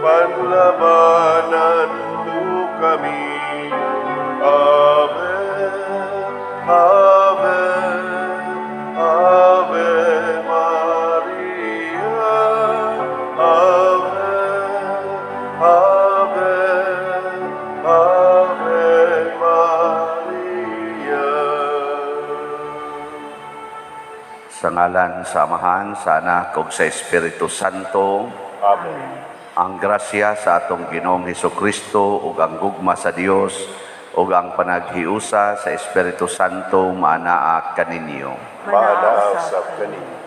Panlabanan mo kami. Ave, Ave, Ave Maria. Ave, Ave, Ave Maria. Sa ngalan sa Amahan, sa Anak, ug sa Espiritu Santo. Amen. Ang grasya sa atong Ginoong Hesukristo ug ang gugma sa Dios ug ang panaghiusa sa Espiritu Santo maanaa kaninyo. Manaasap kaninyo.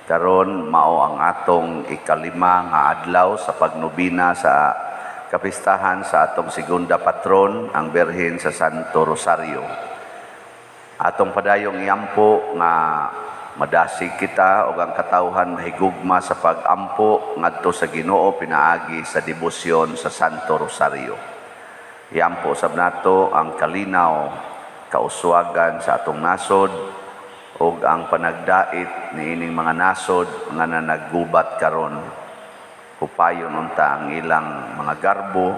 Karon mao ang atong ikalima nga adlaw sa pagnobina sa kapistahan sa atong segunda patron, ang Birhen sa Santo Rosario. Atong padayong iampo nga madasig kita o ang katawhan mahigugma sa pag-ampo ngadto sa Ginoo pinaagi sa debosyon sa Santo Rosario. Iampo sab nato ang kalinaw, kauswagan sa atong nasod o ang panagdait niining mga nasod nga naggubat karon. Hupayon unta ang ilang mga garbo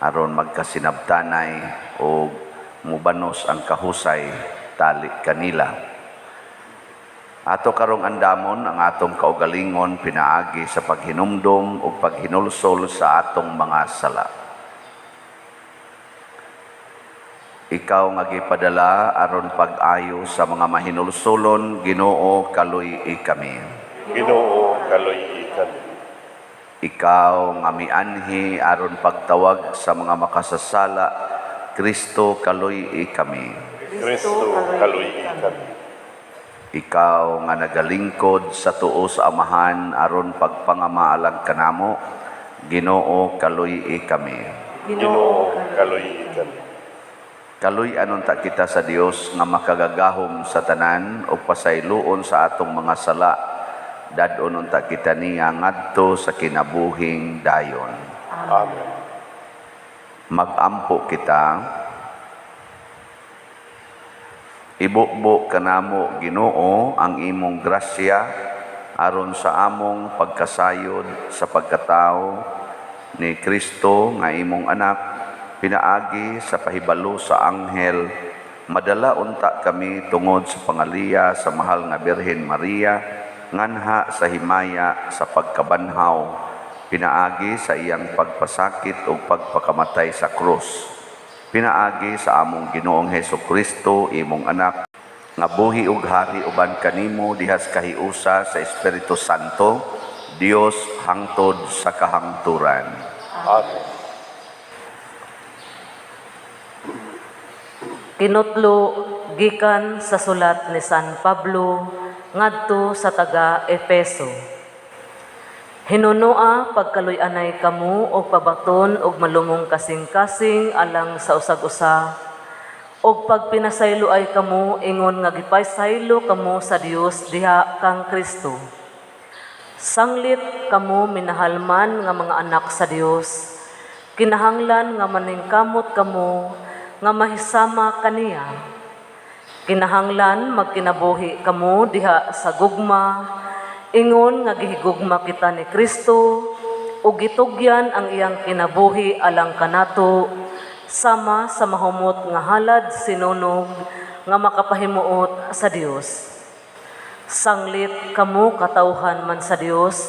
aron magkasinabtanay o mubanos ang kahusay tali kanila. Ato karong andamon ang atong kaugalingon pinaagi sa paghinumdom o paghinulsol sa atong mga sala. Ikaw nga gipadala aron pag-ayo sa mga mahinulsolon, Ginoo kaluy kami. Ginoo kaluy kami. Ikaw nga mianhi aron pagtawag sa mga makasasala, Kristo kaluy kami. Kristo kaluy kami. Ikaw nga nagalingkod sa tuo sa Amahan aron pagpangamaalang kanamo, Ginoo kaluy kami. Ginoo kaluy kami. Kaluy anon ta kita sa Dios nga makagagahom sa tanan o pasayloon sa atong mga sala, dadon unta kita niya ngadto sa kinabuhing dayon. Amen. Magampo kita. Ibukbo kanamo, Ginoo, ang imong grasya aron sa among pagkasayod sa pagkatao ni Kristo nga imong anak, pinaagi sa pahibalo sa anghel, madala unta kami tungod sa pangaliya sa mahal nga Birhen Maria, nganha sa himaya sa pagkabanhaw, pinaagi sa iyang pagpasakit o pagpakamatay sa krus. Pinaagi sa among Ginoong Hesukristo, imong anak, nga buhi ug hari uban kanimo dihas kahiusa sa Espiritu Santo, Dios hangtod sa kahangturan. Amen. Kinutlo gikan sa sulat ni San Pablo ngadto sa taga Efeso. Hinunoa pagkaluy-anay kamu og pabaton og malumong kasing-kasing alang sa usag-usa og pagpinasaylo ay kamu ingon nga gipaysaylo kamu sa Dios diha kang Kristo. Sanglit kamu minahalman nga mga anak sa Dios, kinahanglan nga maningkamot kamu nga mahisama kaniya. Kinahanglan magkinabuhi kamu diha sa gugma, ingon nga gihigugma kita ni Kristo ug gitugyan ang iyang kinabuhi alang kanato sama sa mahumot nga halad sinunog nga makapahimuot sa Dios. Sanglit kamo katawhan man sa Dios,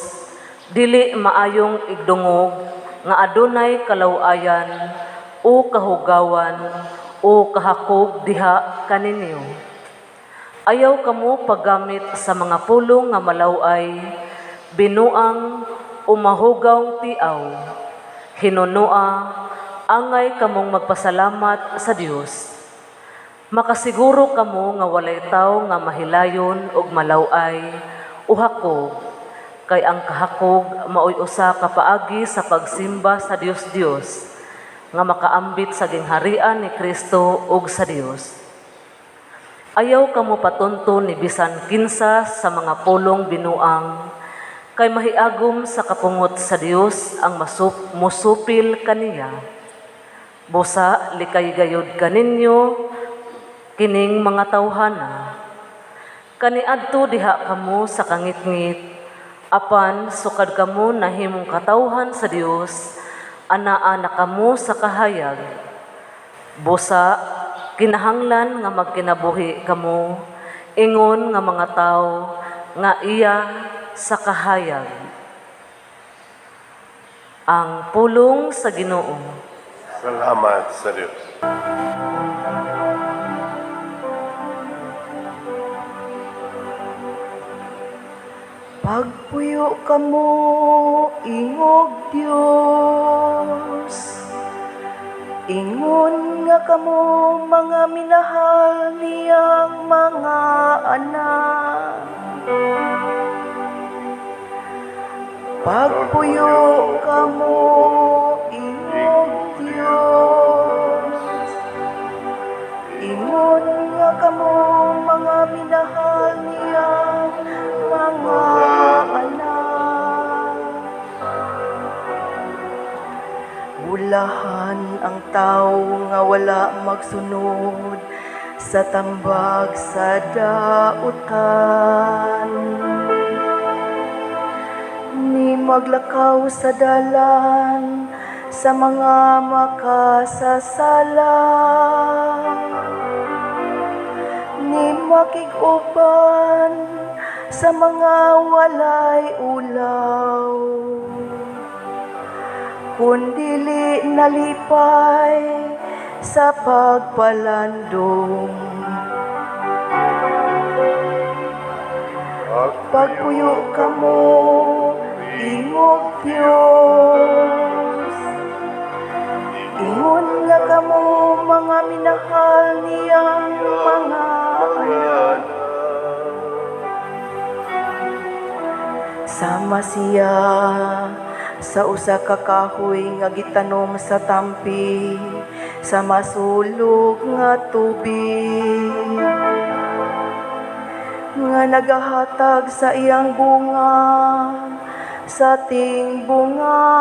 dili maayong igdungog nga adunay kalaw-ayan o kahugawan o kahakog diha kaninyo. Ayaw kamo paggamit sa mga pulong nga malaway, binuang o mahugawng tiaw. Hinunoa, angay kamong magpasalamat sa Dios. Makasiguro kamo nga walay taw nga mahilayon og malaway o hakog, kay ang kahakog maoy usa ka paagi sa pagsimba sa Dios. nga makaambit sa gingharian ni Kristo ug sa Dios. Ayaw kamo patunto ni bisan kinsa sa mga pulong binuang, kay mahiagom sa kapungot sa Dios ang musupil kaniya. Busa likay gayud kaninyo kining mga tawhana. Kaniadto diha kamo sa kangitngit, apan sukad kamo nahimong katawhan sa Dios, anaa na kamo sa kahayag. Busa kinahanglan nga magkinabuhi kamo, ingon nga mga tao nga iya sa kahayag. Ang pulong sa Ginoo. Salamat sa Diyos. Pagpuyo kamo, ingog Dios. Ingon nga kamo mga minahal niyang mga anak. Pagpuyo kamo, ingog Dios. Ingon nga kamo mga minahal niyang mga anak. Bulahan ang tao nga wala magsunod sa tambag sa dautan. Ni maglakaw sa dalan sa mga makasasala. Ni makiguban sa mga walay ulaw. Kundili nalipay sa pagpalandong. Pagpuyo kamo, ingog Dios. Ingon nga kamo mga minahal niyang mga anak. Sama siya sa usa ka kahoy nga gitanom sa tampi, sa masulog nga tubig, nga nagahatag sa iyang bunga, sa ting bunga.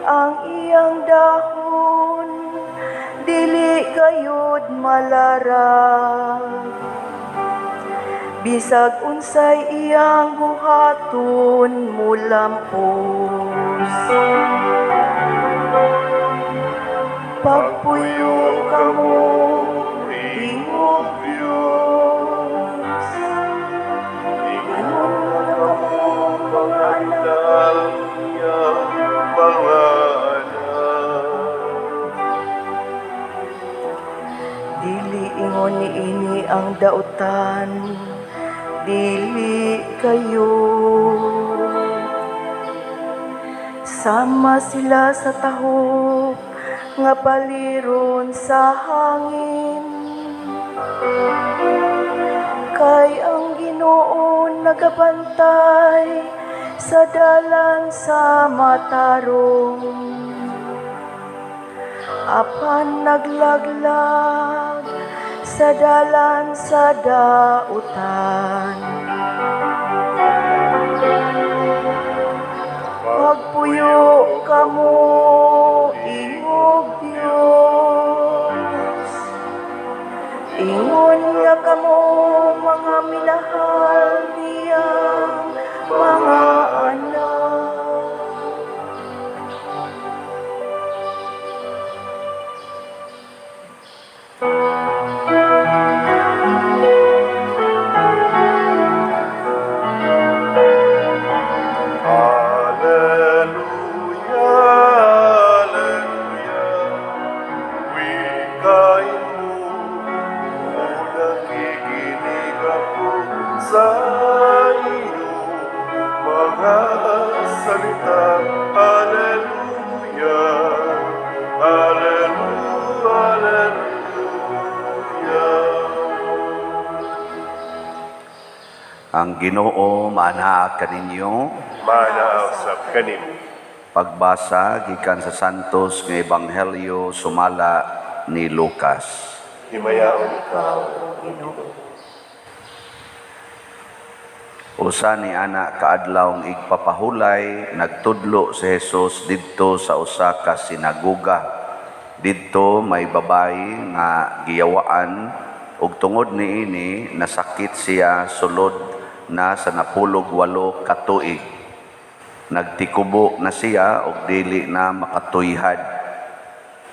Ang iyang dahon, dili gayud malarag. Bisag unsay iyang buhaton mulampos. Pagpuyo kamo, ingog Dios. Ingon nga kamo mga anak. Dili ingon ni ini ang dautan, dili kayo. Sama sila sa tahop nga paliron sa hangin. Kay ang Ginoo nagabantay sa dalan sa matarong. Apan naglaglag sa dalan sa dautan. Pagpuyo kamo, ingog Dios. Ingon nga kamo mga minahal niyang mga anak. Sa iyo, mga salita, Alleluia, Alleluia, Alleluia. Ang Ginoo maana kaninyo, Manaasap kanimo. Pagbasa gikan sa santos nga ebanghelyo sumala ni Lucas. Himayaon ikaw. Usa ni ana kaadlawng igpapahulay nagtudlo si Jesus didto sa usa ka sinagoga. Didto may babayi nga giyawaan ug tungod niini nasakit siya sulod na sa 18 ka tuig. Nagtikubo na siya ug dili na makatuyhad.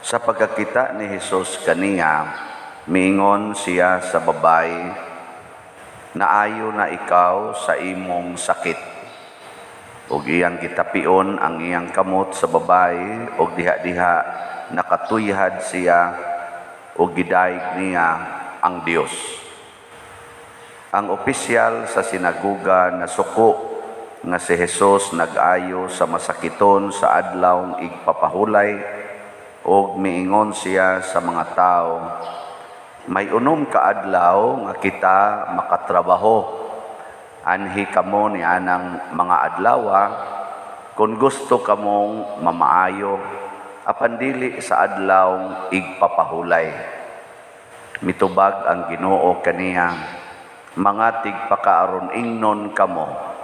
Sa pagkakita ni Jesus kaniya, miingon siya sa babayi, "Naayo na ikaw sa imong sakit." Ug iyang gitapion ang iyang kamot sa babayi ug diha-diha nakatuyhad siya ug gidayeg niya ang Dios. Ang opisyal sa sinagoga nasuko nga si Jesus nag-ayo sa masakiton sa adlawng igpapahulay ug miingon siya sa mga tao, "May unom ka adlaw nga kita makatrabaho. Anhi kamo ni anang mga adlawa kung gusto kamong mamaayo apan dili sa adlawng igpapahulay." Mitubag ang Ginoo kaniya, "Mga tigpakaaron ingnon kamo.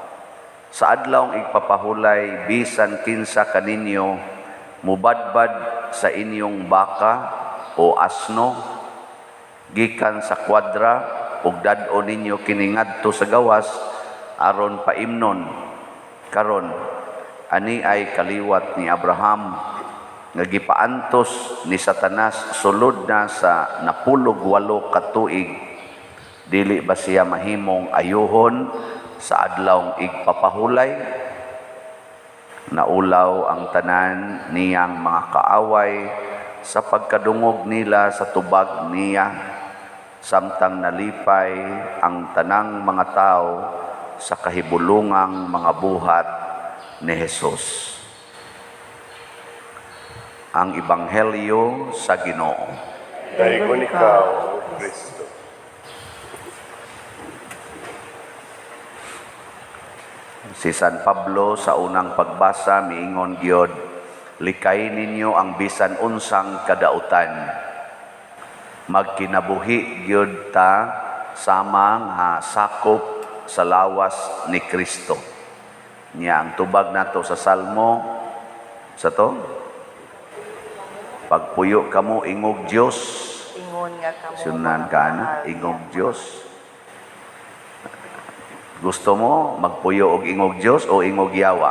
Sa adlawng igpapahulay bisan kinsa kaninyo mubadbad sa inyong baka o asno gikan sa kwadra ug dad-o ninyo kini ngadto sa gawas aron paimnon. Karon ani ay kaliwat ni Abraham nga gipaantos ni Satanas sulod na sa 18 ka tuig. Dili ba siya mahimong ayuhon sa adlawng igpapahulay?" Naulaw ang tanan niyang mga kaaway sa pagkadungog nila sa tubag niya, samtang nalipay ang tanang mga tao sa kahibulungang mga buhat ni Jesus. Ang Ebanghelyo sa Ginoo. Daigon ikaw, Kristo. Si San Pablo sa unang pagbasa miingon gyud, "Likay ninyo ang bisan unsang kadautan. Magkinabuhi gyud ta sama nga sakop sa lawas ni Kristo." Niya ang tubag nato sa Salmo sa to. Pagpuyo kamo ingog Dios. Ingon nga kamo. Sunan ka na, ingog Dios. Gusto mo magpuyo og ingog Dios o ingog yawa?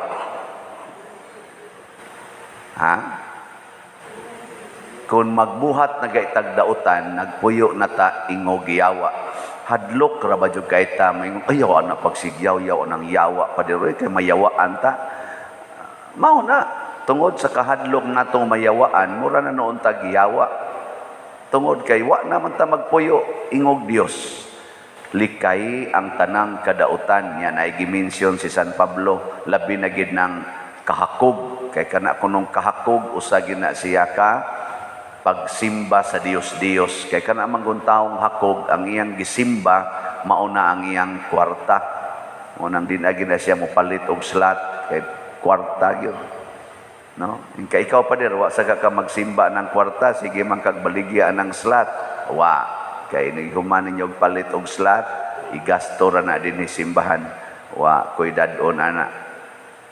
Ha? Kung magbuhat na gaitag dautan, nagpuyo na ta ingog yawa. Hadlok ra ba jud kay ta maingog ayaw na pagsigyaw-yaw nang yawa pa diri kay mayawaan ta. Mao na tungod sa kahadlok natong mayawaan, mura na noon ta giyawa. Tungod kay wa naman ta magpuyo ingog Dios. Likay ang tanang kadautan niya na i-mention si San Pablo, labi na gid ng kahakog kay kana kunong kahakog usagi na siya ka pagsimba sa Dios kay kana manguntaong hakog ang iyang gisimba mauna ang iyang kwarta. Unang dinagi na siya mopalit og slot kay kwarta gyud. No? Kay ikaw pa dir wa sa ka magsimba ng kwarta, sige man kag baligya ng slot. Wa kay naghuman ninyo og palit og slot, igasto ra na din ni simbahan. Wa koy dad-on ana.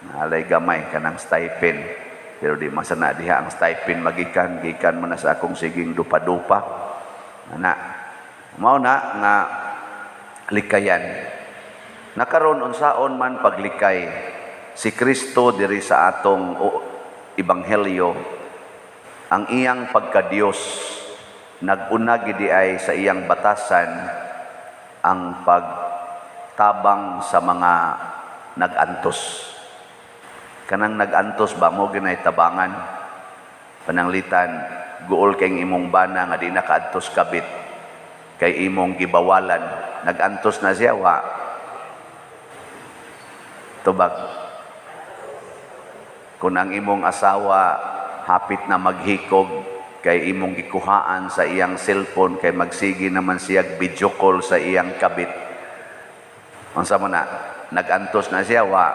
Nalay gamay kanang stipend. Pero di masana diha ang stipend gikan man na sa akong siging dupa-dupa. Ana. Mao na nga likayan. Nakaron unsaon man paglikay si Kristo diri sa atong ebanghelyo, ang iyang pagka-Dios nag-una gidi ay sa iyang batasan ang pagtabang sa mga nag-antos. Kanang nag-antos ba mo ginay tabangan pananglitan guol kay imong bana nga di nakaadtos kabit kay imong gibawalan, nag-antos na siya wa tubag. Kung ang imong asawa hapit na maghikog kay imong gikuhaan sa iyang cellphone kay magsigi naman siya video call sa iyang kabit, unsa man na nag-antos na siya wa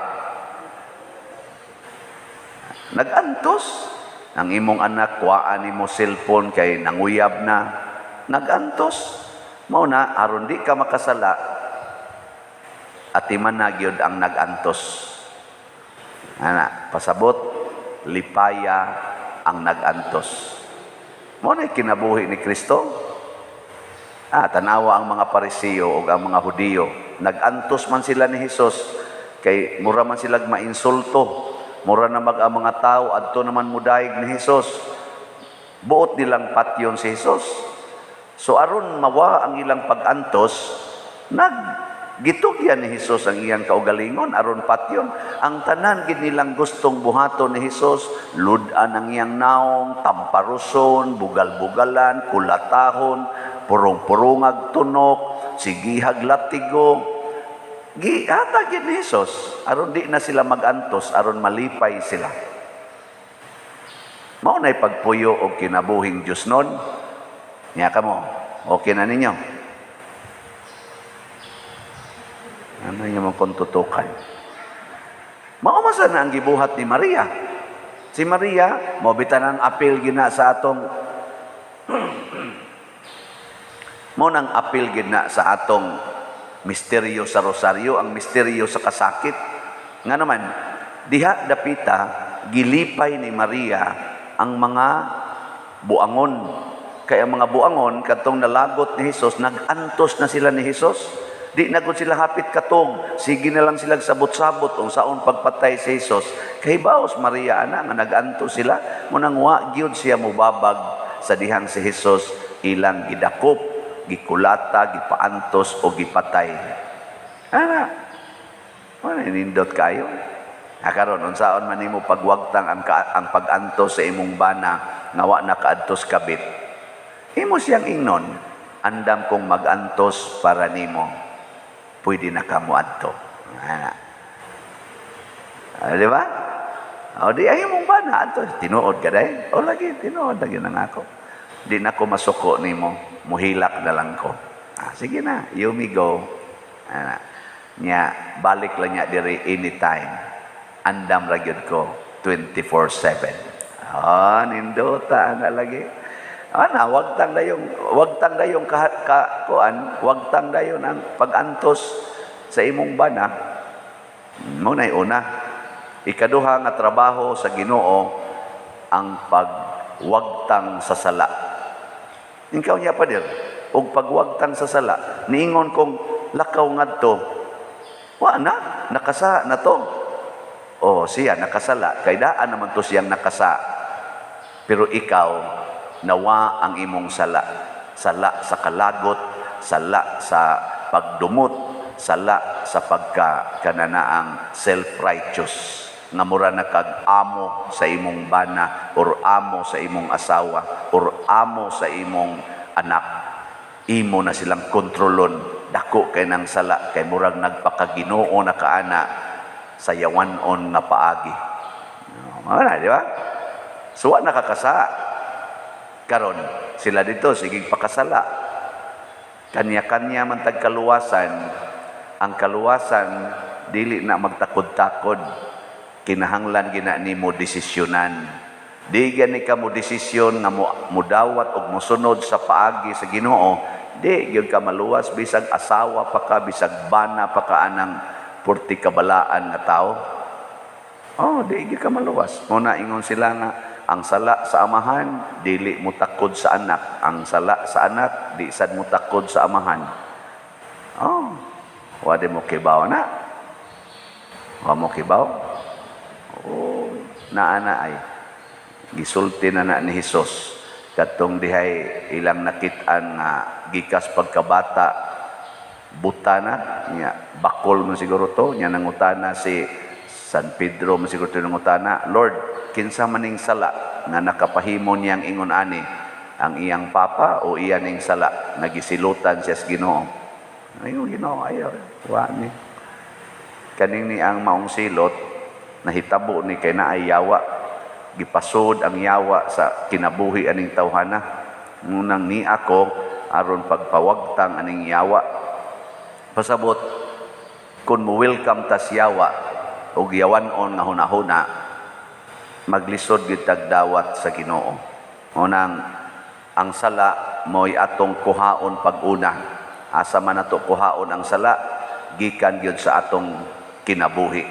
Nagantos. Ang imong anak, kuhaan nimo cellphone kay nanguyab na. Nagantos. Mao na, aron di ka makasala, atiman na gyud ang nagantos. Pasabot, lipaya ang nagantos. Mao na kinabuhi ni Kristo. Tanawa ang mga Parisiyo o ang mga Hudiyo. Nagantos man sila ni Hesus, kay mura man sila mainsulto. Mura na ang mga tao, adto naman mudayeg ni Hesus. Buot nilang patyon si Hesus. So aron mawa ang ilang pag-antos, gitugyan ni Hesus ang iyang kaugalingon, aron patyon. Ang tanan gid nilang gustong buhaton ni Hesus, ludan ang iyang naong, tamparuson, bugal-bugalan, kulatahon, purong-purungag tunok, sigihag latigo. Gihatag gid ni Hesus, aron di na sila magantos, aron malipay sila. Mao na'y pagpuyo og kinabuhing Dios nun. Nya kamo, okay na ninyo? Ano yung mga kontutukan? Maumasa na ang gibuhat ni Maria. Si Maria, mabitan ang apil gina sa atong mo nang apil gina sa atong misteryo sa rosaryo, ang misteryo sa kasakit. Nga naman, diha dapita, gilipay ni Maria ang mga buangon. Kaya ang mga buangon, katong nalagot ni Hesus, nagantos na sila ni Hesus. Di na gud sila hapit katong, sige na lang sila sabot-sabot kung saon pagpatay si Hesus. Kay baos Maria ana nga nagantos sila, munang wa gyud siya mubabag sa dihang si Hesus ilang gidakop, gikulata, gipaantos o gipatay. Nindot kayo. Karon unsaon man nimo pagwagtang ang pag-antos sa imong bana nga wa nakaadtos kabit. Imo siyang ingnon, andam kong mag-antos para nimo. Pwede na ka mo adto. Di ba? O di ay mong bana adto, tinuod ka day. O lagi tinuod lagi nang ako. Di na ko masuko nimo, muhilak na lang ko. Sige na, you may go. Nya balik lang niya diri anytime. Andam ra gyud ko 24/7. Nindota na lagi. Wagtang dayong wagtang dayon ang pag-antos sa imong bana. Mo nay una. Ikaduha nga trabaho sa Ginoo ang pagwagtang sa sala. Ikaw niya pa dir, og pagwagtang sa sala, niingon kong lakaw ngadto. Wa na, nakasa na to. Siya nakasala, kay daan naman to siyang nakasa. Pero ikaw nawa ang imong sala. Sala sa kalagot, sala sa pagdumot, sala sa pagkananaang self-righteous. Nga mura na kag-amo sa imong bana, or amo sa imong asawa, or amo sa imong anak. Imo na silang kontrolon. Dako kay nang sala, kay murag nagpakaginoo na kaana sa yawanon nga paagi. Di ba? So, nakakasa. Karon sila dito sigig pakasala. Kanya-kanya man tagkaluwasan. Ang kaluwasan dili na magtakod-takod. Kinahanglan gina nimo desisyonan. Di gani ka mo desisyon nga mudawat og mosunod sa paagi sa Ginoo. Di gyud ka maluwas bisag asawa pa ka, bisag bana pa ka anang purti kabalaan nga tao. Di gyud ka maluwas. Muna ingon sila nga ang sala sa amahan, dili mo takod sa anak. Ang sala sa anak, di sad mo takod sa amahan. Wade mo kibaw na. Wa mo kibaw. Naana ay. Gisulti na ni Hesus. Katong dihay ilang nakitaan nga gikas pagkabata, buta na. Bakol mo siguro to. Nya nangutana si San Pedro mo siguro ito nangutana, Lord, kinsa maning sala na nakapahimo niyang ingon ani, ang iyang papa o iyan ning sala? Nagisilutan siya sa Ginoo. Ayun, Ginoo, ayaw. Wa ni. Kaning ni ang maong silot, nahitabo ni kay naay yawa. Gipasod ang yawa sa kinabuhi aning tawhana. Ngunang ni ako, aron pagpawagtang aning yawa. Pasabot, kung mo welcome tas yawa, o yawanon nga hunahuna, maglisod gyud tag dawat sa Ginoo. Unang ang sala mo'y atong kuhaon pag-una. Asa man nato kuhaon ang sala, gikan gyud sa atong kinabuhi.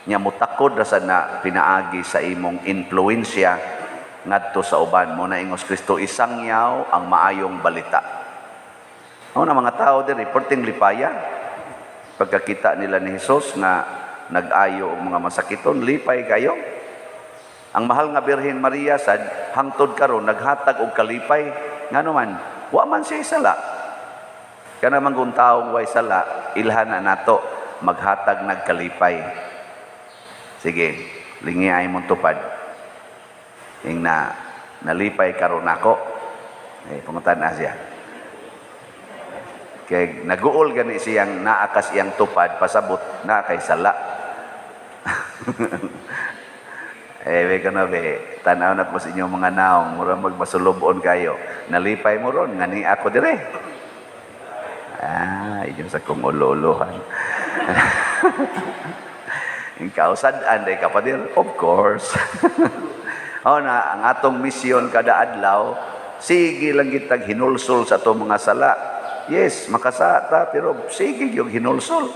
Nya mutakod ra sad na pinaagi sa imong influensya ngadto sa uban. Mo na ingos Kristo, isangyaw ang maayong balita. Na mga tao din reporting lipaya pagkakita nila ni Hesus nga nag-ayo og mga masakiton, lipay kayo. Ang mahal nga Birhen Maria sad hangtod karon naghatag og kalipay nganuman wa man siya sala. Kana man kung taong way sala, ilhan na nato maghatag nagkalipay. Sige, lingi ay mong tupad. Ing na nalipay karon nako. Pangutan na siya. Kay naguol gani siyang naakas iyang tupad pasabot na kay sala. Be kana be, tanaw na po sa inyong mga naong, mura magmasulubon kayo. Nalipay mo ron, ngani ako dire. Iyon sa kong ululuhan. Ikaw, sadaan day kapadir? Of course. Ang atong misyon kada adlaw, sige lang kitag hinulsol sa atong mga sala. Yes, makasata, pero sige yung hinulsol.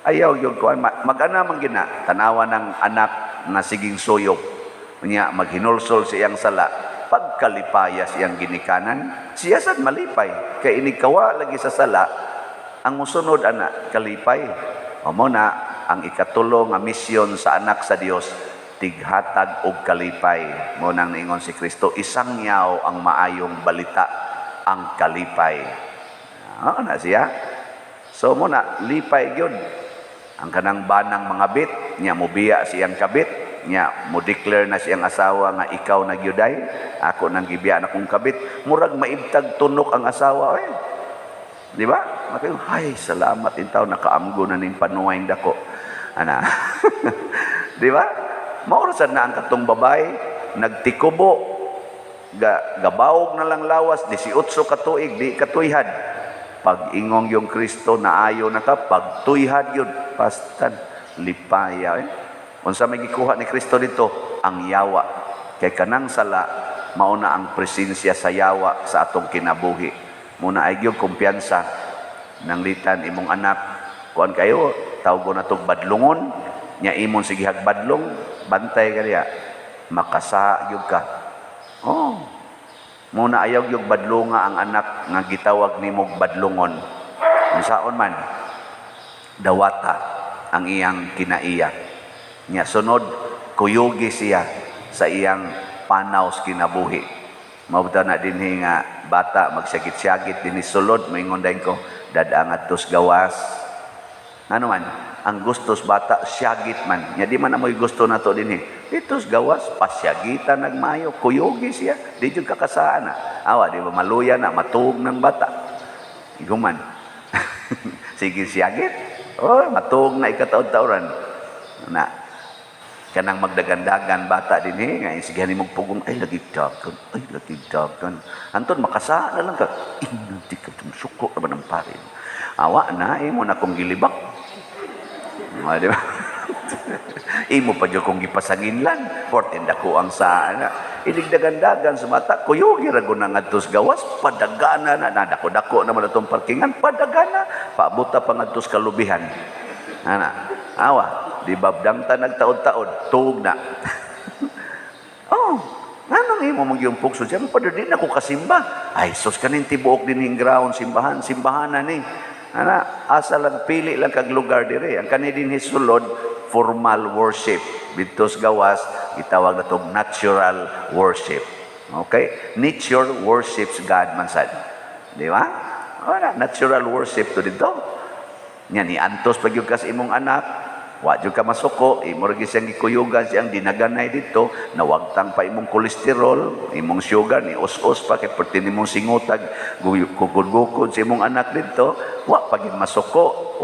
Ayaw yung kuhan. Mag-ana man gina, tanawa ng anak na siging suyok. Niya, maghinulsol siyang sala. Pagkalipayas siyang ginikanan, siya sad malipay. Kaya inikawa lagi sa sala, ang musunod anak, kalipay. O muna, ang ikatulo nga misyon sa anak sa Dios, tighatag og kalipay. Munang niingon si Kristo, isangyaw ang maayong balita, ang kalipay. Na siya. So muna, lipay yun. Ang kanang banang mga bit, niya mubiya siyang kabit, niya mo declare na siyang asawa nga ikaw nagyuday, ako nang gibiya na kong kabit, murag maibtag tunok ang asawa. Di ba? Makayo, ay, salamat intaw, nakaamgo na ning panuwing dako. Ana. Di ba? Maurasan na ang katong babae, nagtikubo, gabawog na lang lawas, 18 katuig, di katuyhad. Pag ingong yung Kristo na ayo na ka, pagtuyhad yun, pastan, lipaya. Unsa may gikuha ni Kristo dito? Ang yawa. Kay kanang sala, mauna ang presensya sa yawa sa atong kinabuhi. Muna ay yung kumpiyansa ng litan imong anak. Kuan kayo, tawag ko na itong badlungon, nya imong sigihag badlong, bantay kaya, makasa yung ka. Muna ayaw yung badlunga ang anak nga gitawag ni mong badlungon. Unsaon man, dawata ang iyang kinaiya. Nya sunod, kuyugi siya sa iyang panaw sa kinabuhi. Mabuta na din nga bata, magsagit-sagit din sulod, maingon dahin ko, dadaan at tos gawas. Ano man, ang gustos bata, syagit man. Nya di man amoy gusto na to din Itos gawas, pasyagitan nagmayo, kuyugi siya, di yung kakasaan na. Awa, di ba maluya na, matuog ng bata. Iguman. Sige syagit. Matuog na ikataod-tauran. Na, kanang magdagandagan bata din nga sige ni magpugong, ay lagi dagan. Anton, makasaan na lang ka. Hindi ka suko naman ng parin. Awa na, mo na kong gilibak. Di ba? Imo pa dyan kong gipasangin lang. Portenda ko ang saan. Iligdagandagan sa mata. Kuyugi rago na ngadtos gawas. Padagana na. Nadako-dako naman itong parkingan. Padagana. Paabuta pa ngadtos kalubihan. Awa. Di babdang ta nagtaod-taod. Tuog na. Anong imo mong yung pugso? Diyan pa din ako kasimba. Ay, sus kanin tibuok din yung ground. Simbahanan ni. Asa lang pili lang kag lugar dire. Ang kanidin hisulod, formal worship. Bitos gawas, itawag na itong natural worship. Okay? Nature worships God man sad. Di ba? Natural worship to dito. Yan, iantos pag yung kas imong anak, wadyo ka masuko, imorgi siyang ikuyugan siyang dinaganay dito, nawagtang pa imong kolesterol, imong sugar, ni os-os pa, kaya pati nimong singutag, kukod-gukod sa imong anak dito, wapagin masuko,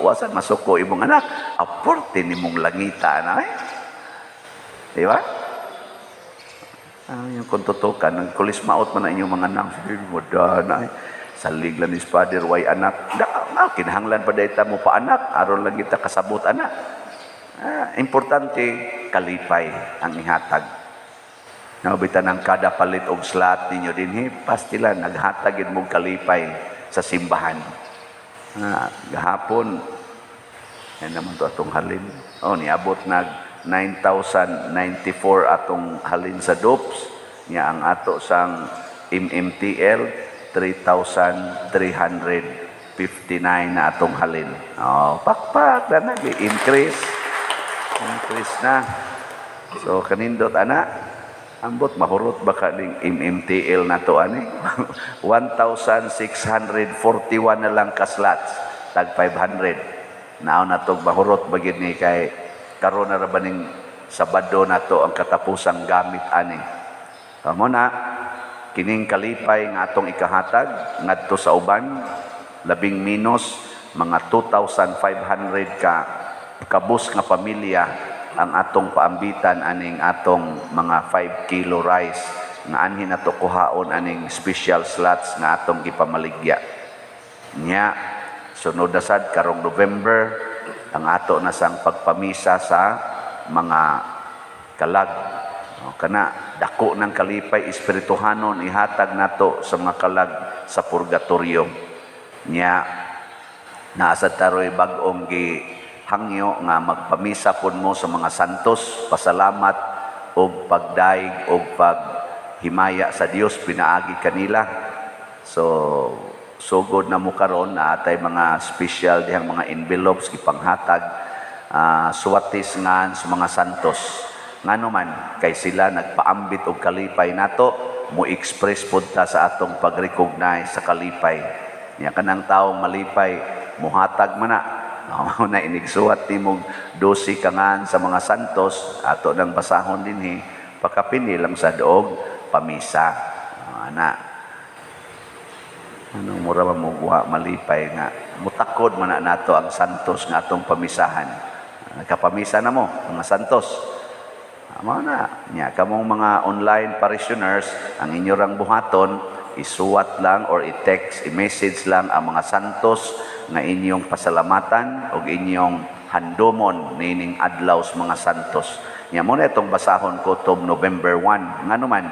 wasan masuko imong anak, aporte nimong langita na Di ba? Yung kung tutukan, nagkulismaot man na inyong mga anak, wada na salig lang ni Father, way anak, kinahanglan pa dahita mo pa anak, aron lang kita kasabot anak. Importante, kalipay ang ihatag. Nabitan ng kada palit og slot ninyo dinhi, pastilan naghatagin mo kalipay sa simbahan. Gahapon, yan naman to atong halin. Niabot nag 9,094 atong halin sa DOPS. Nya ang ato sang MMTL, 3,359 na atong halin. Pakpak na nag-increase. Increase na. So, kanindot, ana, ambot, mahurot baka ning MMTL na to, ani? 1,641 na lang ka-slots. Tag 500. Naaw na to, mahurot bagid ni kay karon na ba ning Sabado na to ang katapusang gamit, ani? Kamo na, kining kalipay nga atong ikahatag, ngadto sa uban, labing minus, mga 2,500 ka kabus nga pamilya ang atong paambitan aning atong mga 5 kilo rice nga anhin nato kuhaon aning special slots nga atong gipamaligya. Nya sunod na sad karong November ang ato na sang pagpamisa sa mga kalag. Kana dako ng kalipay espirituhanon ihatag nato sa mga kalag sa purgatorio. Nya naa sa taroy bag-ong hangyo nga magpamisa pud mo sa mga santos, pasalamat og pagdaig og paghimaya sa Dios pinaagi kanila. So sugod na mo karon na atay mga special dihang mga envelopes gipanghatag suwatis nga sa mga santos. Ngano man kay sila nagpaambit og kalipay nato, mo express pud ta sa atong pag-recognize sa kalipay. Nya kanang tawo malipay muhatag man na na inigsuwat timog 12 kangan sa mga santos ato nang basahon dinhi pakapini lang sa doog pamisa. Anong mura mo malipay nga mutakod man na nato ang santos nga atong pamisahan. Nakapamisa na mo mga santos. Amo na nya kamong mga online parishioners ang inyong buhaton isuwat lang or i-text, i-message lang ang mga santos nga inyong pasalamatan o inyong handomon nining adlaw sa mga santos. Nya mo na itong basahon ko tong November 1. Ngano man,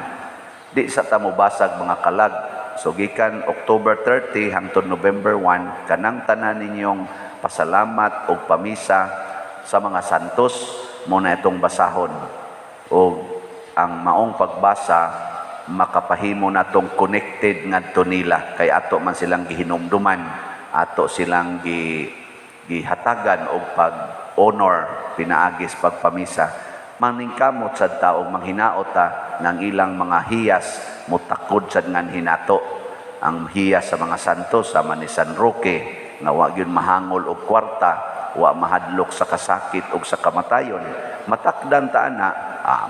di sa ta mo basag mga kalag. So gikan October 30 hangtod November 1, kanang tanan ninyong pasalamat o pamisa sa mga santos, mo na itong basahon. O ang maong pagbasa, makapahimo na itong connected ngadto nila. Kay ato man silang gihinumduman, ato silang gihatagan o pag-honor, pinaagis pagpamisa. Maningkamot sa taong manghinaot ng ilang mga hiyas, mutakod sa ngan hinato. Ang hiyas sa mga santos, sama ni San Roque, nga wa gyud mahangol og kwarta, wa mahadlok sa kasakit o sa kamatayon. Matakdan ta na,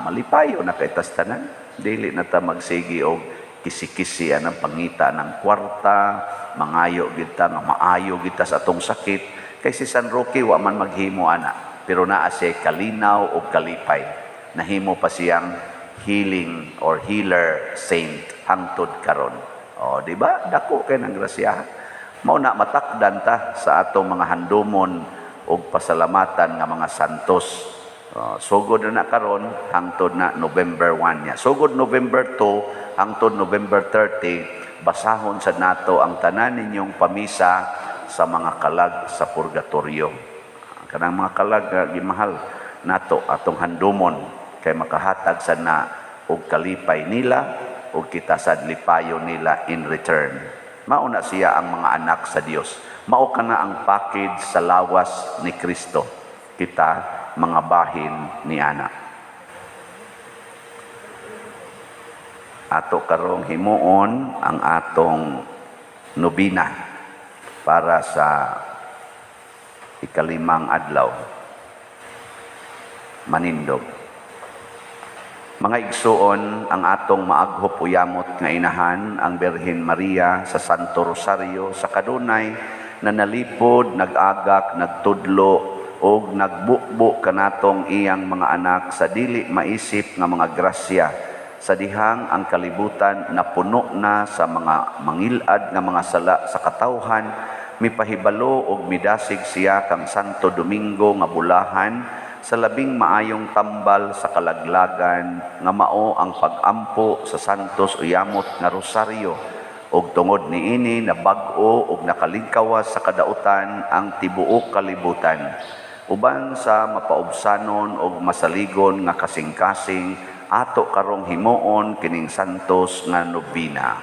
malipayo na kay tastanan. Dili na ta magsigi og kisi-kisi ang pangita ng kwarta, mangayo kita nga maayo kita sa atong sakit. Kay si San Roque wa man maghimo ana, pero naa siya kalinaw o kalipay. Nahimo pa siyang healing or healer saint hangtod karon. Di ba? Dako kay nang grasya. Mao na matakdan ta sa atong mga handomon o pasalamatan nga mga santos. Sugod na karon hangtod na November 1 niya. Sugod November 2 hangtod November 30, basahon sa nato ang tanan ninyong pamisa sa mga kalag sa purgatorio. Kanang mga kalag gimahal nato atong handomon kay makahatag sa na og kalipay nila o kita sad lipayo nila in return. Mauna siya ang mga anak sa Dios. Mao kana ang package sa lawas ni Kristo. Kita mga bahin ni ana. Ato karong himuon ang atong nobina para sa ikalimang adlaw. Manindog. Mga igsuon, ang atong maaghop uyamot nga inahan, ang Birhen Maria sa Santo Rosario, sa kadunay na nalipod, nag-agak, nagtudlo, o nagbukbo kanatong iyang mga anak sa dili maisip nga mga grasya, sa dihang ang kalibutan napuno na sa mga mangilad nga mga sala sa katawhan, mipahibalo og midasig siya kang Santo Domingo nga bulahan sa labing maayong tambal sa kalaglagan nga mao ang pagampo sa santos uyamot nga rosaryo ug tungod niini na bag-o ug nakaligkawas sa kadautan ang tibuok kalibutan uban sa mapaubsanon ug masaligon nga kasing-kasing ato karong himuon kining santos nga nobina.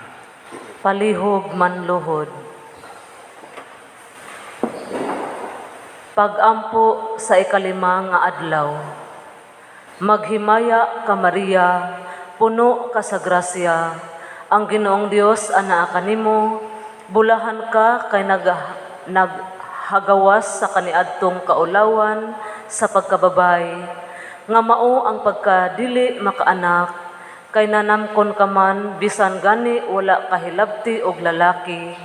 Palihog manluhod. Pagampo sa ikalima nga adlaw. Maghimaya ka Maria, puno ka sa grasya, ang Ginoong Dios anaa kanimo, bulahan ka kay naghagawas sa kaniadtong kaulawan sa pagkababay, nga mao ang pagkadili makaanak, kay nanamkon ka man bisan gani wala kahilabti og lalaki,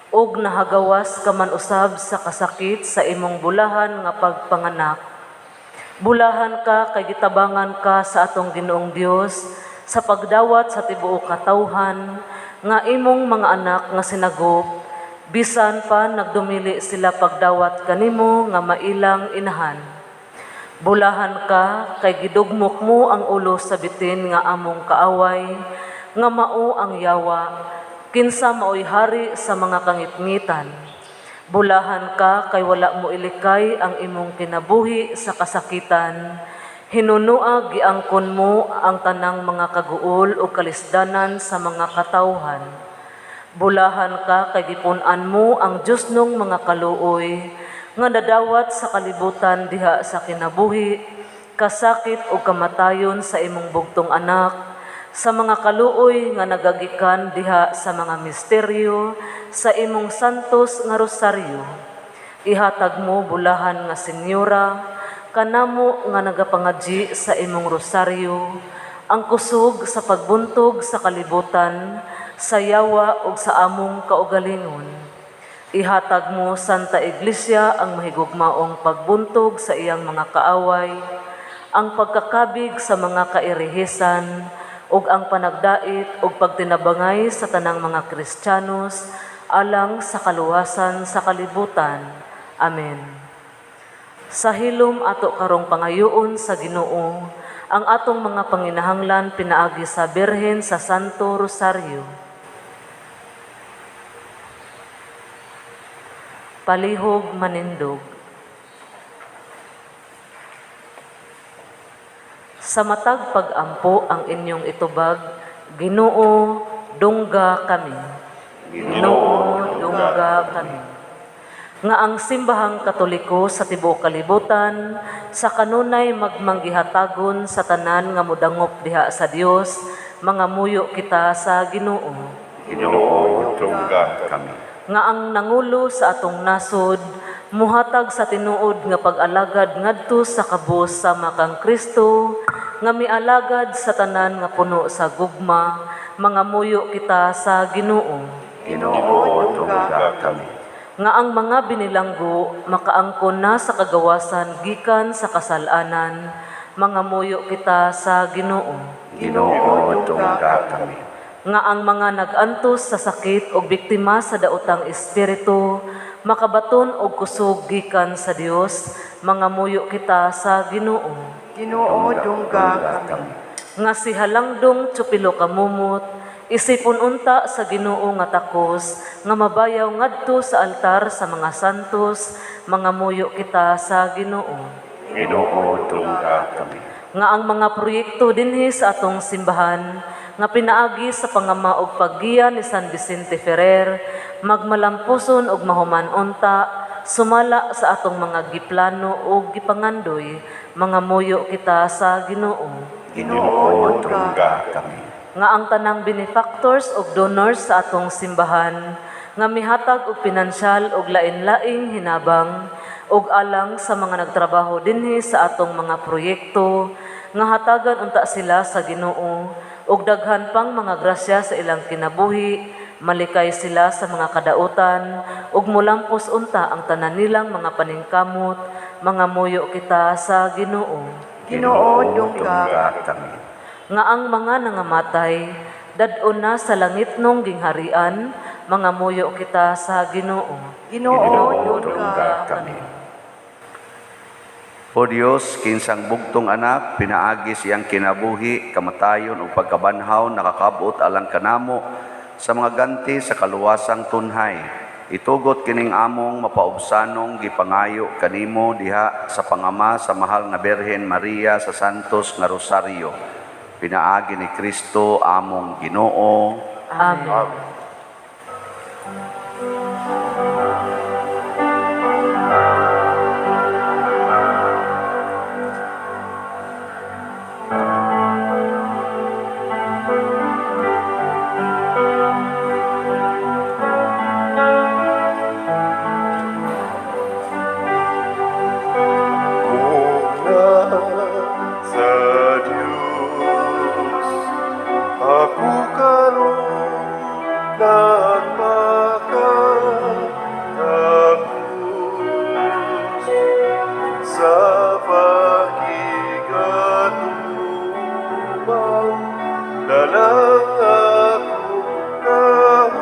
ug nahagawas ka man usab sa kasakit sa imong bulahan nga pagpanganak. Bulahan ka kay gitabangan ka sa atong Ginoong Dios sa pagdawat sa tibuok katawhan nga imong mga anak nga sinagop, bisan pa nagdumili sila pagdawat kanimo nga mailang inahan. Bulahan ka kay gidugmok mo ang ulo sa bitin nga among kaaway, nga mao ang yawa, kinsa mao'y hari sa mga kangitngitan. Bulahan ka kay wala mo ilikay ang imong kinabuhi sa kasakitan. Hinunua giangkon mo ang tanang mga kaguol o kalisdanan sa mga katawhan. Bulahan ka kay gipun-an mo ang Diosnong mga kaluoy nga nadawat sa kalibutan diha sa kinabuhi, kasakit o kamatayon sa imong bugtong anak, sa mga kaluoy nga nagagikan diha sa mga misteryo sa imong santos nga rosaryo. Ihatag mo bulahan nga Senyora, kanamo nga nagapangadji sa imong rosaryo, ang kusog sa pagbuntog sa kalibutan, sa yawa ug sa among kaugalingon. Ihatag mo Santa Iglesia ang mahigugmaong pagbuntog sa iyang mga kaaway, ang pagkakabig sa mga kairihisan, ug ang panagdait ug pagtinabangay sa tanang mga Kristiyanos alang sa kaluwasan sa kalibutan. Amen. Sa hilom ato karong pangayoon sa Ginoo, ang atong mga panginahanglan pinaagi sa Birhen sa Santo Rosario. Palihog manindog. Sa matag pagampo ang inyong itubag, Ginoo, dungga kami. Ginoo, dungga kami. Nga ang simbahang Katoliko sa tibuok kalibutan, sa kanunay magmanggihatagon sa tanan nga mudangop diha sa Dios, mga muyo kita sa Ginoo. Ginoo, dungga kami. Nga ang nangulo sa atong nasod, muhatag sa tinuod nga pag-alagad ngadto sa kabus sa makang Kristo, nga mialagad sa tanan nga puno sa gugma, mga muyo kita sa Ginoo. Ginoo, dungga kami. Nga ang mga binilanggo makaangkon na sa kagawasan gikan sa kasalanan, mga muyo kita sa Ginoo. Ginoo, dungga kami. Nga ang mga nag-antos sa sakit o biktima sa daotang espiritu, makabaton og kusog gikan sa Dios, mga muyo kita sa Ginoo. Ginoo, dungga kami. Nga si halangdong tsupilo kamumot, isipon unta sa Ginoo nga takos, nga mabayaw ngadto sa altar sa mga santos, mga muyo kita sa Ginoo. Ginoo, dungga kami. Nga ang mga proyekto dinhi sa atong simbahan, nga pinaagi sa pangama og paggiya ni San Vicente Ferrer, magmalampuson og mahuman unta, sumala sa atong mga giplano o gipangandoy, mga muyo kita sa Ginoo. Ginoo, dungga kami. Nga ang tanang benefactors og donors sa atong simbahan, nga mihatag og pinansyal og lain-laing hinabang og alang sa mga nagtrabaho dinhi sa atong mga proyekto, nga hatagan unta sila sa Ginoo ug daghan pang mga grasya sa ilang kinabuhi, malikay sila sa mga kadautan ug mulampos unta ang tanan nilang mga paningkamot, mga muyo kita sa Ginoo. Ginoo, dungga kami. Nga ang mga nangamatay dadon na sa langitnong gingharian, mga muyo kita sa Ginoo. Ginoo, dungga kami. O Dios, kinsang bugtong anak, pinaagi siyang kinabuhi, kamatayon o pagkabanhaw, nakakabot alang kanamo sa mga ganti sa kaluwasang tunhay. Itugot kining among mapaubsanong gipangayo kanimo diha sa pangama sa mahal nga Birhen Maria sa Santos nga Rosario. Pinaagi ni Kristo among Ginoo. Amen. Sa Diyos, ako karon nagpakatapos sa pakigatubang dalang ako kahuyang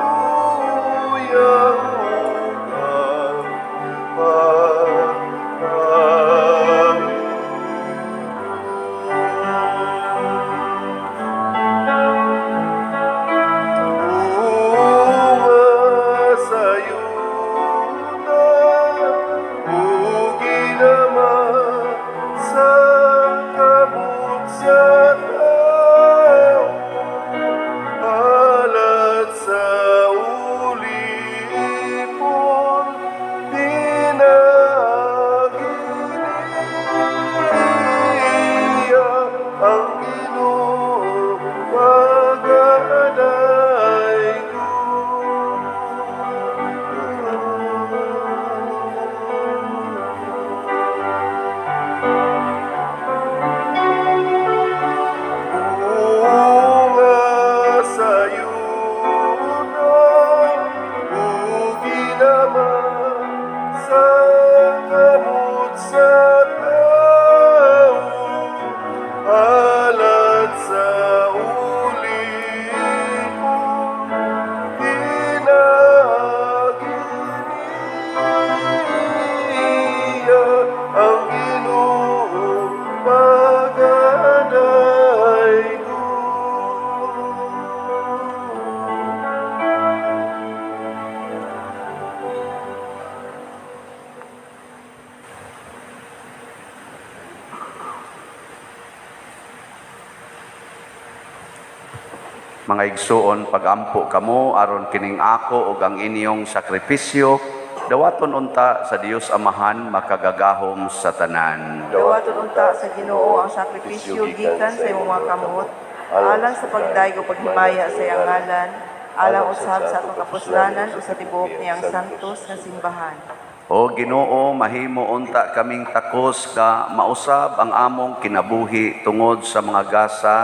Mga igsuon, pagampo kamo aron kining ako ug ang inyong sakripisyo dawaton unta sa Dios Amahan makagagahom sa tanan. Dawaton unta sa Ginoo ang sakripisyo gikan sa imong mga kamot, alang sa pagdayeg o paghimaya sa iyang ngalan, alang usab sa atong kapuslanan o sa tibuok niyang santos nga simbahan. O Ginoo, mahimo unta kaming takos ka mausab ang among kinabuhi tungod sa mga gasa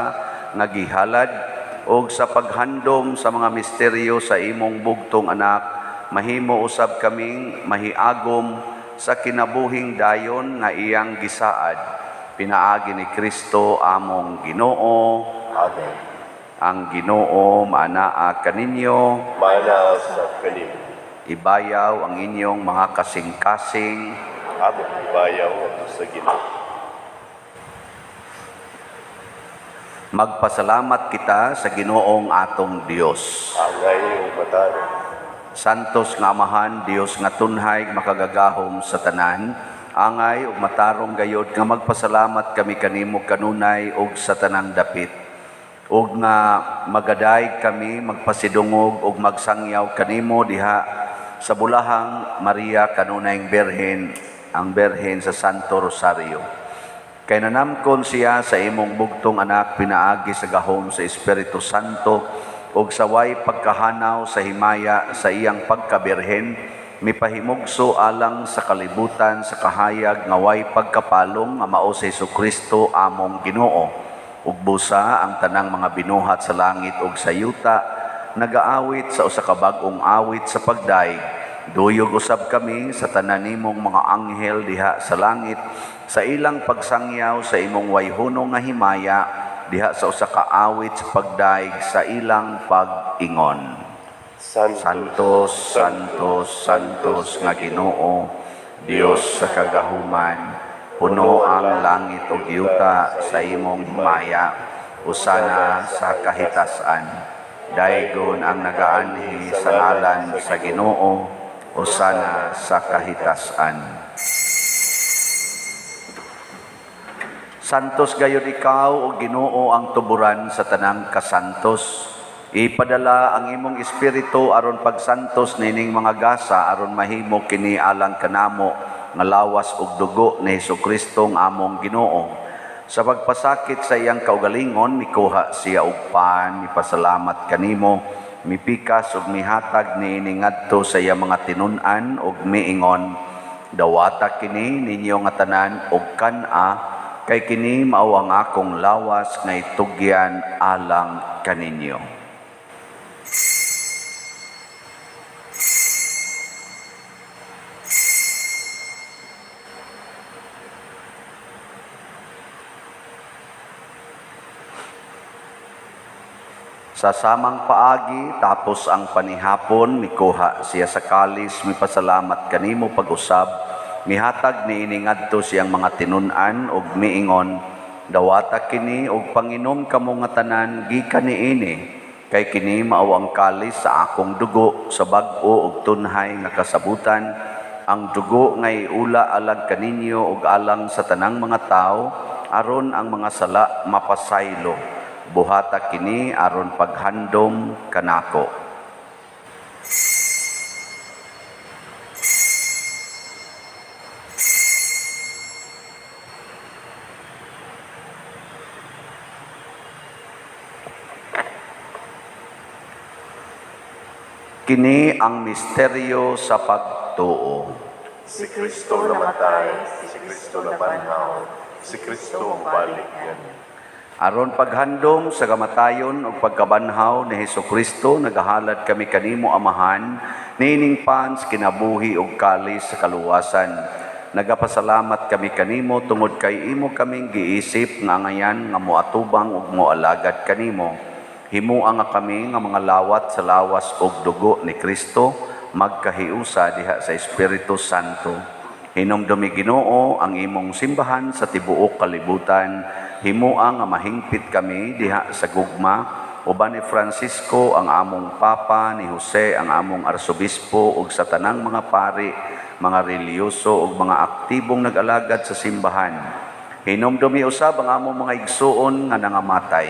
nga gihalad o sa paghandom sa mga misteryo sa imong bugtong anak, mahimo usab kaming mahiagom sa kinabuhing dayon na iyang gisaad. Pinaagi ni Kristo among Ginoo. Amen. Ang Ginoo maanaa kaninyo. Mana sa kanimo. Ibayaw ang inyong mga kasing-kasing. Among ibayaw ato sa Ginoo. Magpasalamat kita sa Ginoong atong Dios. Angay iyong mataro. Santos nga Amahan, Dios nga tunhay makagagahom sa tanan, angay ug matarong gayod nga magpasalamat kami kanimo kanunay ug sa tanang dapit. Ug nga magadayeg kami magpasidungog ug magsangyaw kanimo diha sa bulahang Maria kanunayng Birhen, ang Birhen sa Santo Rosario. Kay nanamkon siya sa imong bugtong anak pinaagi sa gahom sa Espiritu Santo ug sa way pagkahanaw sa himaya sa iyang pagkabirhen, mipahimugso alang sa kalibutan sa kahayag nga way pagkapalong nga mao sa Jesucristo among Ginoo. Ug busa ang tanang mga binuhat sa langit ug sa yuta nagaawit sa usa ka bag-ong awit sa pagdaig. Duyog usab kami sa tanan nimong mga anghel diha sa langit sa ilang pagsangyaw sa imong wayhunong nga himaya diha sa usa ka awit sa pagdaig sa ilang pag-ingon. Santos, Santos, Santos nga Ginoo, Dios sa kagahuman, puno ang langit ug yuta sa imong himaya, usana sa kahitasan. Daygon ang nagaanhi sa ngalan sa Ginoo, usana sa kahitasan. Santos gayud ikaw o Ginoo ang tuburan sa tanang kasantos. Ipadala ang imong espiritu aron pagsantos nining mga gasa aron mahimo kini alang kanamo nga lawas ug dugo ni Hesukristo nga among Ginoo. Sa pagpasakit sa iyang kaugalingon mikuha siya og pan, mipasalamat kanimo, mipikas ug mihatag niini ngadto sa iyang mga tinun-an ug miingon, dawata kini ninyo nga tanan og kan-a, kay kini mao ang akong lawas nga itugyan alang kaninyo. Sa samang paagi, tapos ang panihapon, mikuha siya sa kalis, mipasalamat kanimo pag-usab, mihatag ni iningadto siyang mga tinun-an, ug miingon, dawata kini, ug panginom kamo nga tanan, gikan niini, kay kini mao ang kalis sa akong dugo, sa bag-o ug tunhay nga kasabutan, ang dugo nga iula alang kaninyo, ug alang sa tanang mga tao, aron ang mga sala mapasaylo. Buhata kini aron paghandom kanako. Kini ang misteryo sa pagtuo. Si Kristo namatay, si Kristo nabanhaw, si Kristo balik niya. Aron paghandom sa kamatayon ug pagkabanhaw ni Hesukristo, nagahalad kami kanimo Amahan, niining pans kinabuhi ug kalis sa kaluwasan. Nagapasalamat kami kanimo tungod kay imo kaming giisip nga ngayan nga moatubang ug moalagad kanimo. Himuang nga kami nga mga lawat sa lawas ug dugo ni Kristo, magkahiusa diha sa Espiritu Santo. Hinumdumi Ginoo ang imong simbahan sa tibuok kalibutan. Himuang nga mahingpit kami diha sa gugma, uban ni Francisco ang among Papa, ni Jose ang among Arsobispo, ug sa tanang mga pari, mga reliyoso ug mga aktibong nag-alagad sa simbahan. Hinumdumi usab ang among mga igsuon nga nangamatay.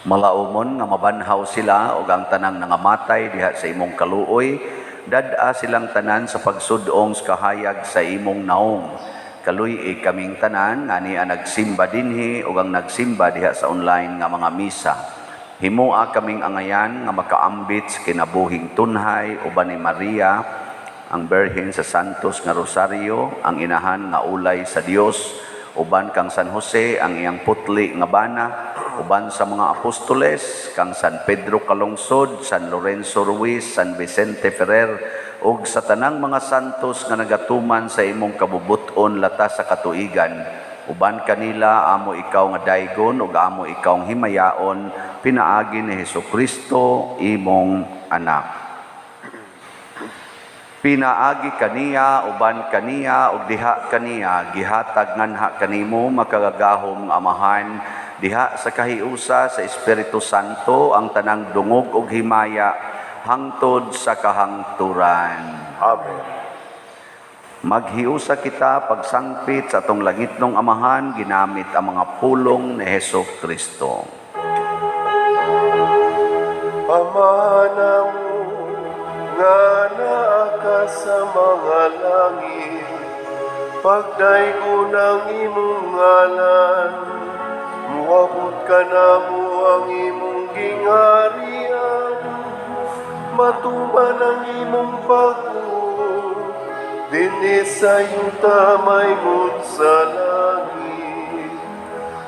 Malaumon nga mabanhaw sila ug ang tanang nangamatay diha sa imong kaluoy, dad-a silang tanan sa pagsudong sa kahayag sa imong naong. Kaluy kaming tanan nga niya nagsimba dinhi ug ang nagsimba diha sa online nga mga misa. Himua kaming angayan nga makaambit sa kinabuhing tunhay uban ni Maria, ang Birhen sa Santos nga Rosario, ang inahan nga ulay sa Dios, uban kang San Jose ang iyang putli nga bana, uban sa mga apostoles kang San Pedro Calungsod, San Lorenzo Ruiz, San Vicente Ferrer, ug sa tanang mga santos nga nagatuman sa imong kabubuton latas sa katuigan. Uban kanila amo ikaw nga daygon ug amo ikaw himayaon, pinaagi ni Hesukristo imong anak. Pinaagi kaniya, uban kaniya ug diha kaniya, gihatag nganha kanimo makagagahom Amahan, diha sa kahiusa sa Espiritu Santo ang tanang dungog ug himaya hangtod sa kahangturan. Amen. Maghiusa kita pagsangpit sa atong langitnong Amahan ginamit ang mga pulong ni Hesukristo. Ama namo nga naa ka sa mga langit, pagdaygon ang imong ngalan, muabot ka namo ang imong gingharian, matuman ang imong pag-o, dinhi sa yuta maygon sa langit.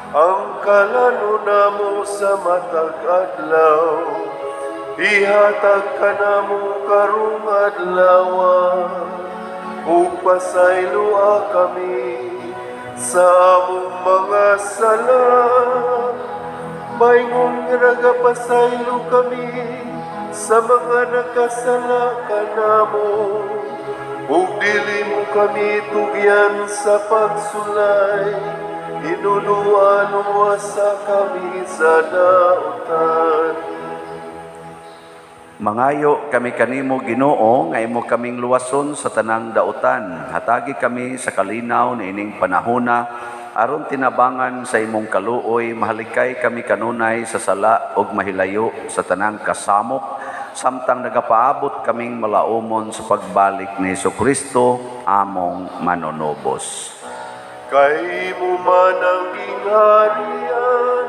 Ang kalano namo sa matag adlaw, ihatag ka namo karong adlaw, upasayloa kami sa among mga sala, maygon nga nagapasaylo kami sa mga nakasala kanamo, ug dili mo kami tugyan sa pagsulay, hinuluan mo sa kami sa dautan. Mangayo kami kanimo Ginoo nga imo kaming luwason sa tanang dautan. Hatagi kami sa kalinaw ni ining panahona aron tinabangan sa imong kaluoy, mahalikay kami kanunay sa sala ug mahilayo sa tanang kasamok, samtang nagapaabot kaming malaumon sa pagbalik ni Jesucristo among manonobos. Kay mo man ang gingharian,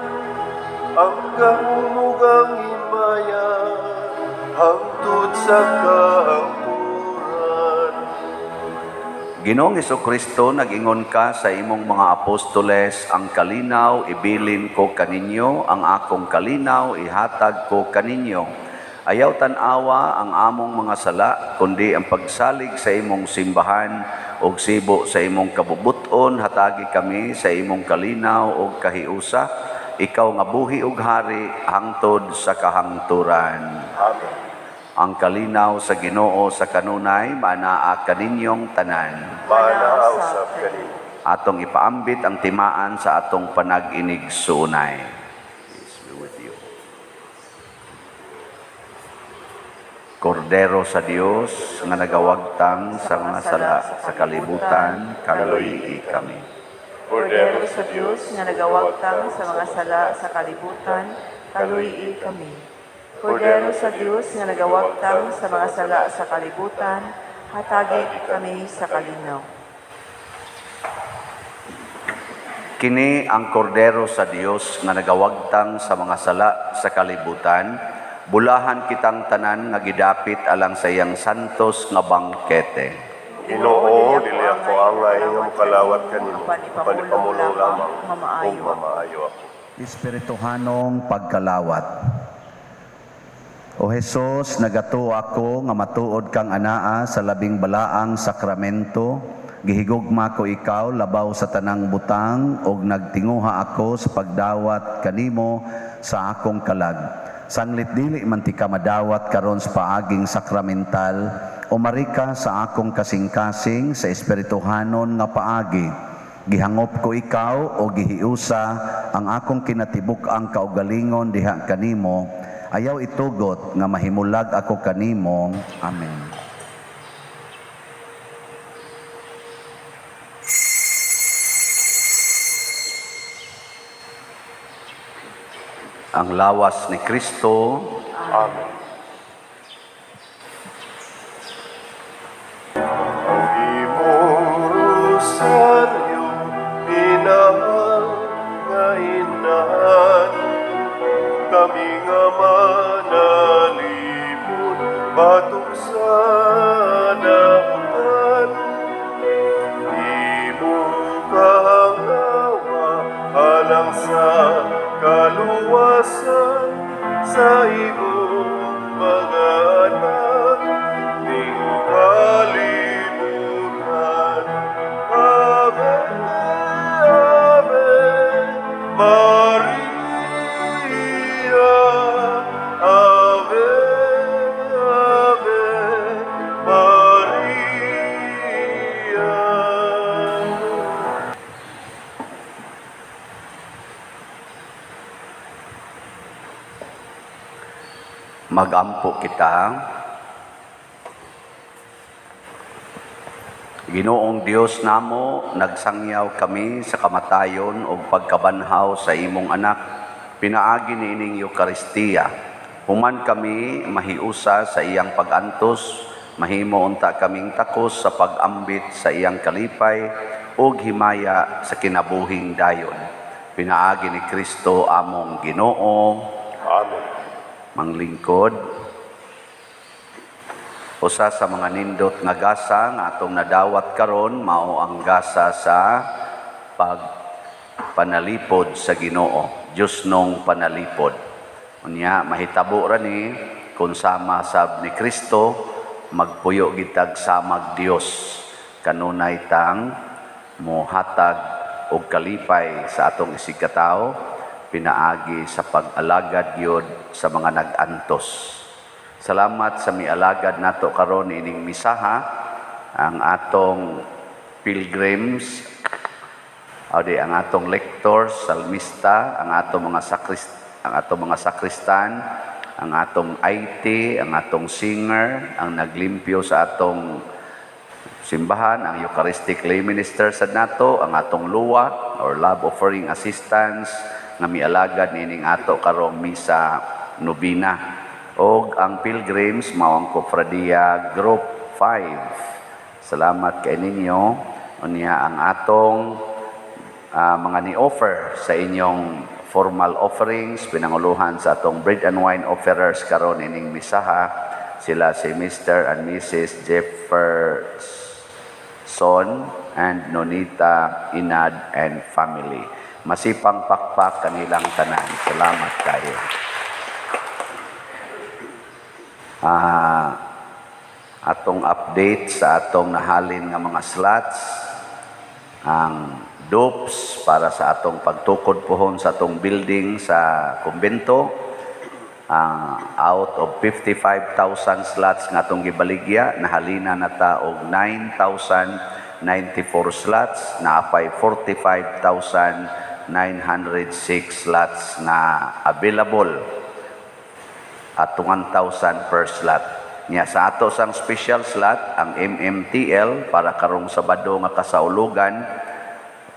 ang kahumugang himayan, hangtod sa kahangturan. Ginoong Jesucristo, nag-ingon ka sa imong mga apostoles, ang kalinaw ibilin ko kaninyo, ang akong kalinaw ihatag ko kaninyo. Ayaw tanawa ang among mga sala, kundi ang pagsalig sa imong simbahan o sibo sa imong kabubuton, hatagi kami sa imong kalinaw o kahiusa, ikaw nga buhi ug hari hangtod sa kahangturan. Amen. Ang kalinaw sa Ginoo sa kanunay, manaa kaninyong tanan. Manaaw sa kanino. Atong ipaambit ang timaan sa atong panag-inig suunay. Peace be with you. Kordero sa Dios nga nagawagtang sa mga sala sa kalibutan, kaluyi kami. Kordero sa Diyos nga nagawagtang sa mga sala sa kalibutan, kaluyi kami. Kordero sa Diyos nga nagawagtang sa mga sala sa kalibutan, hatagi kami sa kalinaw. Kini ang kordero sa Dios nga nagawagtang sa mga sala sa kalibutan, bulahan kitang tanan nga gidapit alang sa iyang santos nga bangkete. Ginoo, dili ako angay nga mukalawat kanimo, panipamulo lamang, mamaayo. kung mamaayo ako. Espirituhanong pagkalawat. O Jesus, nagato ako nga matuod kang anaa sa labing balaang sakramento, gihigugma ko ikaw labaw sa tanang butang, og nagtinguha ako sa pagdawat kanimo sa akong kalag. Sanglit dili man ti ka madawat karon sa paaging sakramental, o marika sa akong kasing-kasing sa espirituhanon nga paagi. Gihangop ko ikaw o gihiusa ang akong kinatibuk-ang kaugalingon diha kanimo, ayaw itugot nga mahimulag ako kanimo. Amen. Ang lawas ni Kristo. Amen. Ang imong rosaryo, minahal nga inahan, kami nga manalipod, batok sa dautan. Imong kahangawa, alang sa kaluwasan, sa imong mga anak, ning kalibutan. Ave, Ave, Maria. Ave, Ave, Maria. Magampo kita. Ginoong Dios namo, nagsangyaw kami sa kamatayon o pagkabanhaw sa imong anak, pinaagi ni ining Eucharistia. Human kami mahiusa sa iyang pag-antos, mahimo unta kaming takos sa pag-ambit sa iyang kalipay o himaya sa kinabuhing dayon. Pinaagi ni Kristo among Ginoo. Amen. Manglingkod. Usa sa mga nindot nga gasa nga atong nadawat karon mao ang gasa sa pagpanalipod sa Ginoo, Dios nung panalipod. Unya mahitabo ra ni kun sama sab ni Kristo magpuyo gitag samag Dios, kanunay tang mohatag og kalipay sa atong isigkatawo, pinaagi sa pag-alagad yod sa mga nag-antos. Salamat sa mialagad nato karon ining misaha, ang atong pilgrims, ang atong lectors, salmista, ang atong mga sakristan, ang atong IT, ang atong singer, ang naglimpyo sa atong simbahan, ang Eucharistic Lay Minister sa nato, ang atong luwa or love offering assistance nga mialagad nining ato karong misa nobina, og ang pilgrims mao ang Kofradia Group 5. Salamat kay ninyo. Unya ang atong mga ni-offer sa inyong formal offerings, pinanguluhan sa atong bread and wine offerers karon ining misaha, sila si Mr. and Mrs. Jefferson and Nonita Inad and family. Masipang pakpak kanilang tanan. Salamat kayo. Atong update sa atong nahalin nga mga slots, ang dupes para sa atong pagtukod pohon sa atong building sa kumbento, out of 55,000 slots nga atong gibaligya, nahalina na ta og 9,094 slots, naapay 45,906 slots na available at 1,000 per slot. Nya sa ato sang special slot, ang MMTL para karong Sabado nga kasaulugan,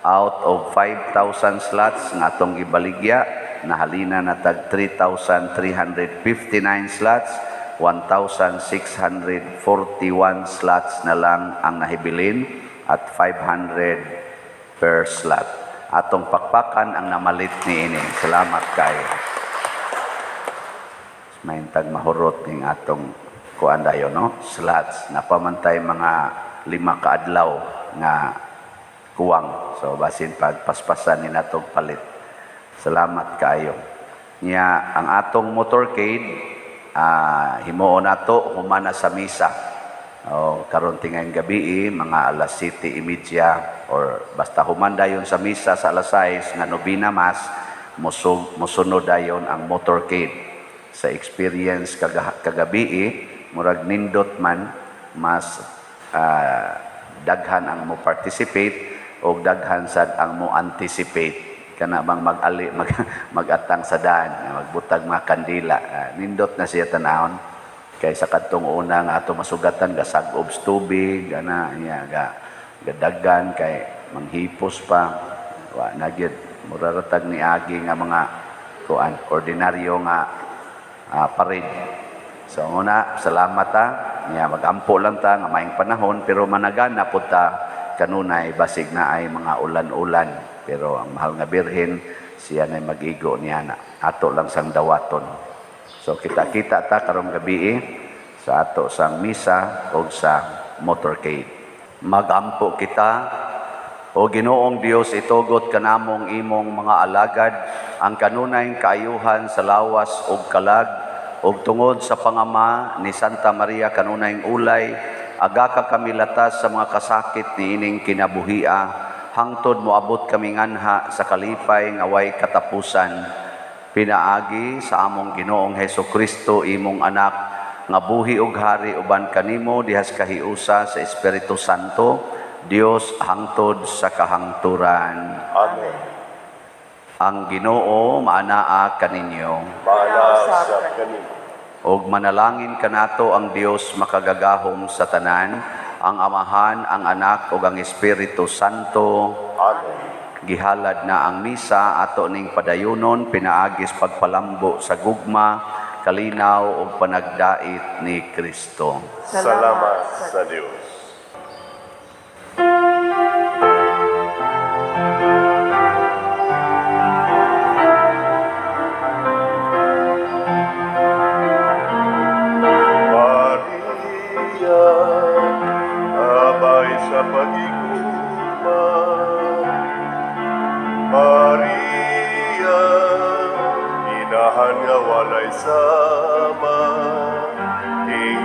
out of 5,000 slots nga atong gibaligya, nahalina na tag 3,359 slots, 1,641 slots na lang ang nahibilin at 500 per slot. Atong pakpakan ang namalit ni ini. Salamat kayo. Mahintag mahurot ning atong kuan dayo, no? Slots. Napamantay mga 5 kaadlaw nga kuwang. So, basin pagpaspasan ni natong palit. Salamat kayo. Nya, ang atong motorcade, himuon nato humana sa misa. Karon tingayong gabi, mga alas 7:30 or basta humanda yon sa misa sa alas 6 nga nobina mas, musunod dayon ang motorcade. Sa experience kagabi, murag nindot man, mas daghan ang mo participate o daghan sad ang mo anticipate. Kana bang magatang sa daan, magbutag mga kandila. Nindot na siya tanahon. Kaysa kadtong una nga ato masugatan, gasag-ob tubig, gadagan, kay manghipos pa. Nagyod, muraratag ni Agi nga mga ordinaryo nga parade. So una, salamat magampo lang ta nga maayong panahon, pero managana pud ta kanunay basig na ay mga ulan-ulan. Pero ang mahal nga birhen, siya na mag-igo niya na. Ato lang sang dawaton. So kita-kita ta karong gabi sa ato sang misa o sa motorcade. Magampo kita, o Ginoong Dios, itugot kanamong imong mga alagad ang kanunay kaayuhan sa lawas ug kalag, ug tungod sa pangama ni Santa Maria kanunayng ulay, aga ka kami latas sa mga kasakit ni ining kinabuhia, hangtod moabot kami nganha sa kalipay nga way katapusan. Pinaagi sa among Ginoong Hesukristo imong anak, nga buhi ug hari uban kanimo dihas kahiusa sa Espiritu Santo, Dios hangtod sa kahangturan. Amen. Ang Ginoo maanaa kaninyo. Maana sa kanimo. Og manalangin kanato ang Dios makagagahom sa tanan, ang Amahan, ang Anak ug ang Espiritu Santo. Amen. Gihalad na ang misa ato ning padayunon, pinaagis pagpalambo sa gugma, kalinaw ug panagdait ni Kristo. Salamat sa Diyos. Sa pag-iguma, Maria, inahan nga walay sama, ing